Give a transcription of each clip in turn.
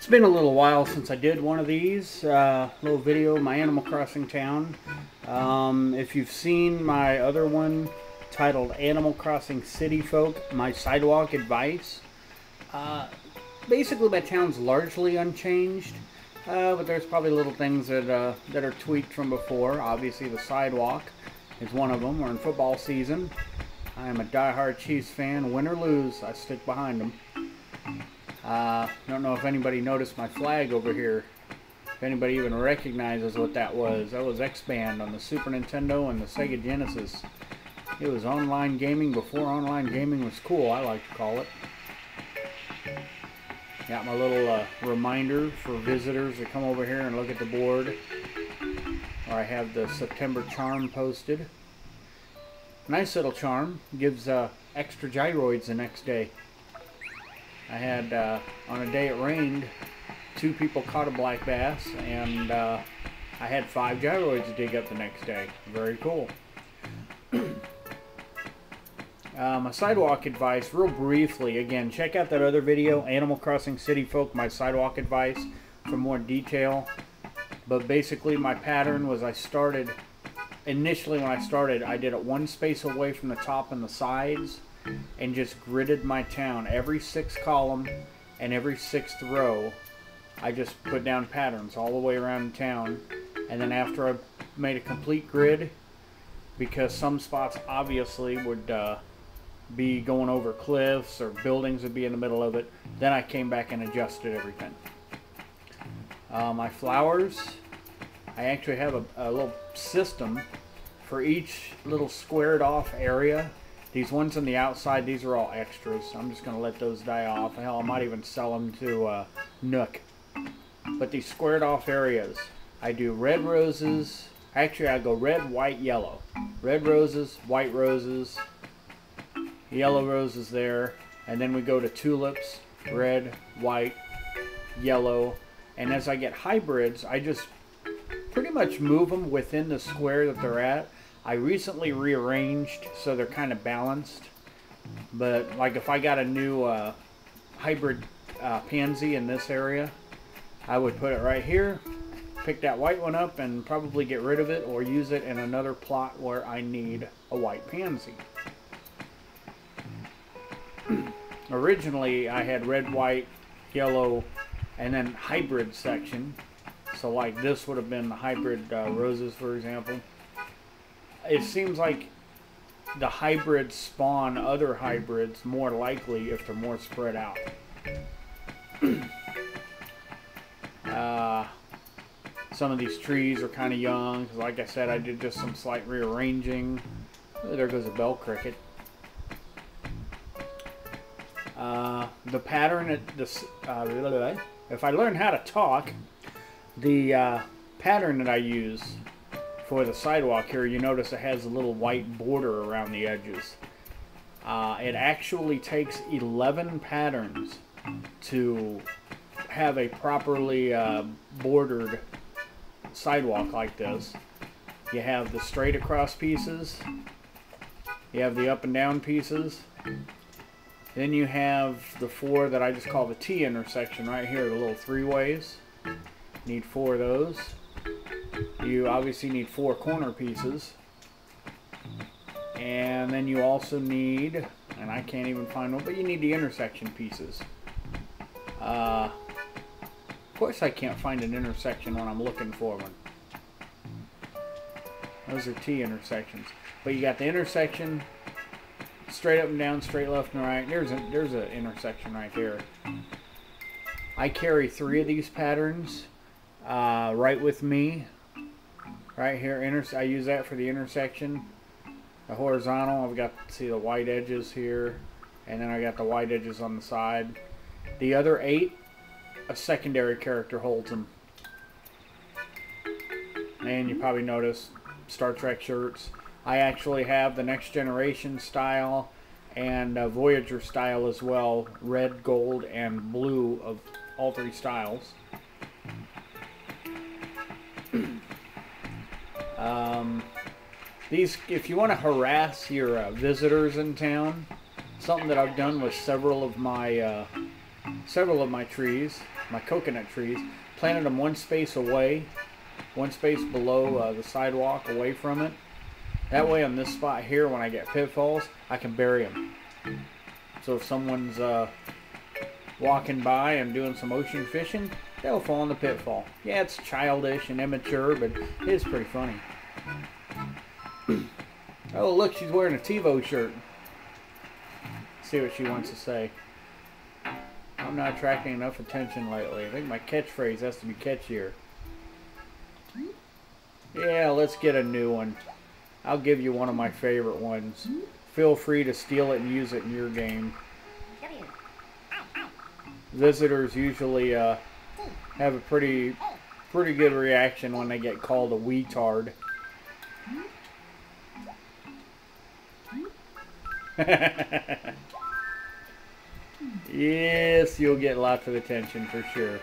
It's been a little while since I did one of these, little video, my Animal Crossing town. If you've seen my other one titled Animal Crossing City Folk, My Sidewalk Advice, basically my town's largely unchanged, but there's probably little things that are tweaked from before. Obviously the sidewalk is one of them. We're in football season. I am a diehard Chiefs fan. Win or lose, I stick behind them. Don't know if anybody noticed my flag over here. If anybody even recognizes what that was. That was X-Band on the Super Nintendo and the Sega Genesis. It was online gaming before online gaming was cool, I like to call it. Got my little reminder for visitors to come over here and look at the board. Where I have the September charm posted. Nice little charm. Gives extra gyroids the next day. I had, on a day it rained, 2 people caught a black bass, and I had 5 gyroids to dig up the next day. Very cool. My sidewalk advice, real briefly, again, check out that other video, Animal Crossing City Folk, My Sidewalk Advice, for more detail. But basically my pattern was initially when I started, I did it 1 space away from the top and the sides, and just gridded my town. Every 6th column and every 6th row, I just put down patterns all the way around town. And then after I made a complete grid, because some spots obviously would be going over cliffs or buildings would be in the middle of it, then I came back and adjusted everything. My flowers, I actually have a little system for each little squared off area. These ones on the outside, these are all extras. I'm just going to let those die off. Hell, I might even sell them to Nook. But these squared off areas, I do red roses. Actually, I go red, white, yellow. Red roses, white roses, yellow roses there. And then we go to tulips, red, white, yellow. And as I get hybrids, I just pretty much move them within the square that they're at. I recently rearranged so they're kind of balanced, but like if I got a new hybrid pansy in this area, I would put it right here, pick that white one up and probably get rid of it or use it in another plot where I need a white pansy. Originally I had red, white, yellow, and then hybrid section, so like this would have been the hybrid roses, for example. It seems like the hybrids spawn other hybrids more likely if they're more spread out. Some of these trees are kind of young, because like I said, I did just some slight rearranging. Oh, there goes a bell cricket. The pattern, if I learn how to talk, the pattern that I use for the sidewalk here, you notice it has a little white border around the edges. It actually takes 11 patterns to have a properly bordered sidewalk like this. You have the straight across pieces, you have the up and down pieces, then you have the 4 that I just call the T intersection right here, the little 3-ways. Need 4 of those. You obviously need 4 corner pieces, and then you also need, and I can't even find one, but you need the intersection pieces. Of course I can't find an intersection when I'm looking for one. Those are T intersections, but you got the intersection, straight up and down, straight left and right. There's an intersection right there. I carry 3 of these patterns right with me. Right here, I use that for the intersection. The horizontal, I've got, see the white edges here, and then I got the white edges on the side. The other 8, a secondary character holds them. And you probably noticed Star Trek shirts. I actually have the Next Generation style and Voyager style as well. Red, gold, and blue of all 3 styles. These, if you want to harass your visitors in town, something that I've done with several of my several of my trees, my coconut trees, planted them one space away, one space below the sidewalk, away from it. That way on this spot here, when I get pitfalls, I can bury them. So if someone's walking by and doing some ocean fishing, they'll fall in the pitfall. Yeah, it's childish and immature, but it is pretty funny. Oh, look, she's wearing a TiVo shirt. Let's see what she wants to say. I'm not attracting enough attention lately. I think my catchphrase has to be catchier. Yeah, let's get a new one. I'll give you one of my favorite ones. Feel free to steal it and use it in your game. Visitors usually have a pretty good reaction when they get called a weetard. Yes, you'll get lots of attention for sure.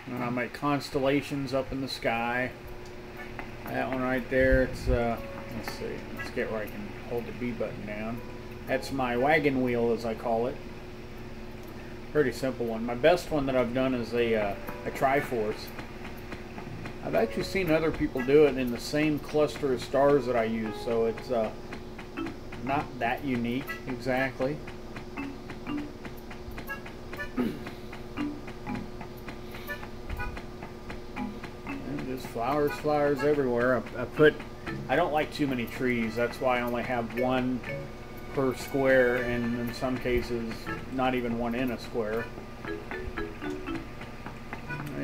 And I make constellations up in the sky. That one right there, it's let's see, let's get where I can hold the B button down. That's my wagon wheel, as I call it. Pretty simple one. My best one that I've done is a Triforce. I've actually seen other people do it in the same cluster of stars that I use, so it's not that unique exactly. And just flowers everywhere. I don't like too many trees. That's why I only have one per square, and in some cases not even one in a square.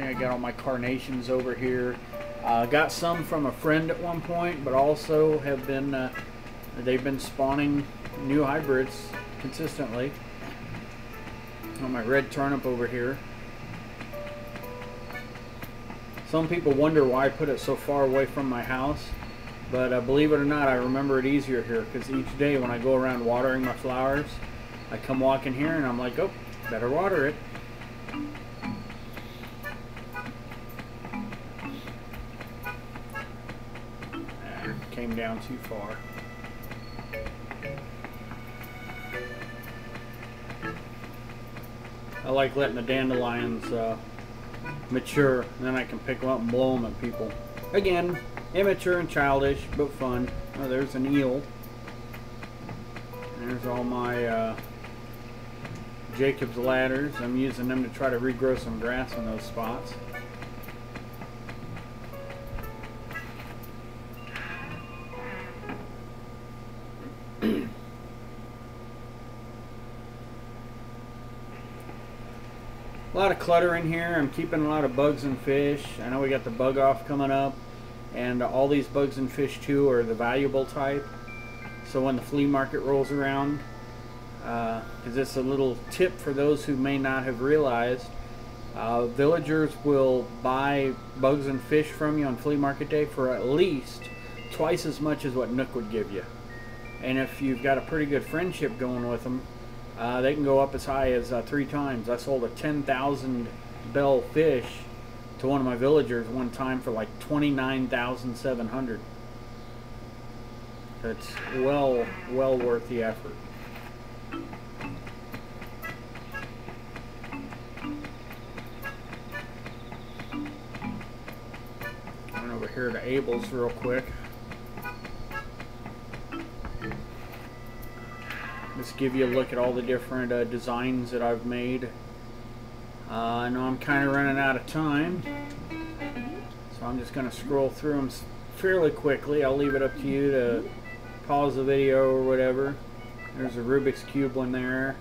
I got all my carnations over here. Got some from a friend at one point, but also have been they've been spawning new hybrids consistently. On my red turnip over here. Some people wonder why I put it so far away from my house, but believe it or not, I remember it easier here, because each day when I go around watering my flowers, I come walking here and I'm like, oh, better water it. Came down too far. I like letting the dandelions mature, and then I can pick them up and blow them at people. Again, immature and childish, but fun. Oh, there's an eel. There's all my Jacob's ladders. I'm using them to try to regrow some grass in those spots. A lot of clutter in here. I'm keeping a lot of bugs and fish. I know we got the bug off coming up, and all these bugs and fish too are the valuable type. So when the flea market rolls around, because it's a little tip for those who may not have realized, villagers will buy bugs and fish from you on flea market day for at least twice as much as what Nook would give you. And if you've got a pretty good friendship going with them, they can go up as high as 3 times. I sold a 10,000 bell fish to one of my villagers one time for like 29,700. That's well worth the effort. Run over here to Abel's real quick. Just give you a look at all the different designs that I've made. I know I'm kind of running out of time, so I'm just going to scroll through them fairly quickly. I'll leave it up to you to pause the video or whatever. There's a Rubik's Cube one there.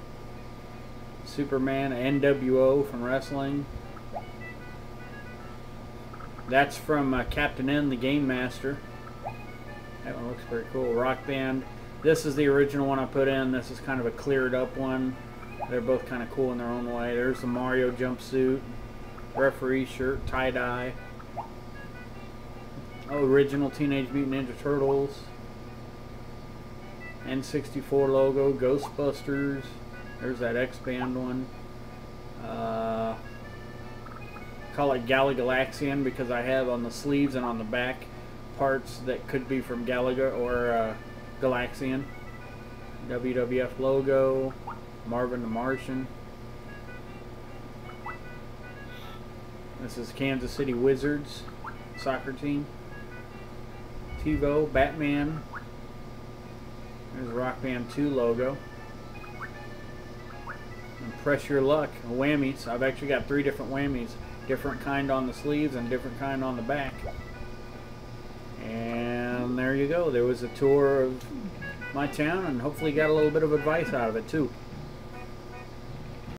Superman, NWO from wrestling. That's from Captain N, the Game Master. That one looks pretty cool. Rock Band. This is the original one I put in. This is kind of a cleared up one. They're both kind of cool in their own way. There's the Mario jumpsuit, referee shirt, tie-dye. Oh, original Teenage Mutant Ninja Turtles. N64 logo, Ghostbusters. There's that X-Band one. Call it Galaxian because I have on the sleeves and on the back parts that could be from Galaga or Galaxian. WWF logo, Marvin the Martian. This is Kansas City Wizards soccer team. TiVo, Batman. There's Rock Band 2 logo. And Press Your Luck, whammies. I've actually got 3 different whammies. Different kind on the sleeves and different kind on the back. And there you go. There was a tour of my town, and hopefully got a little bit of advice out of it too.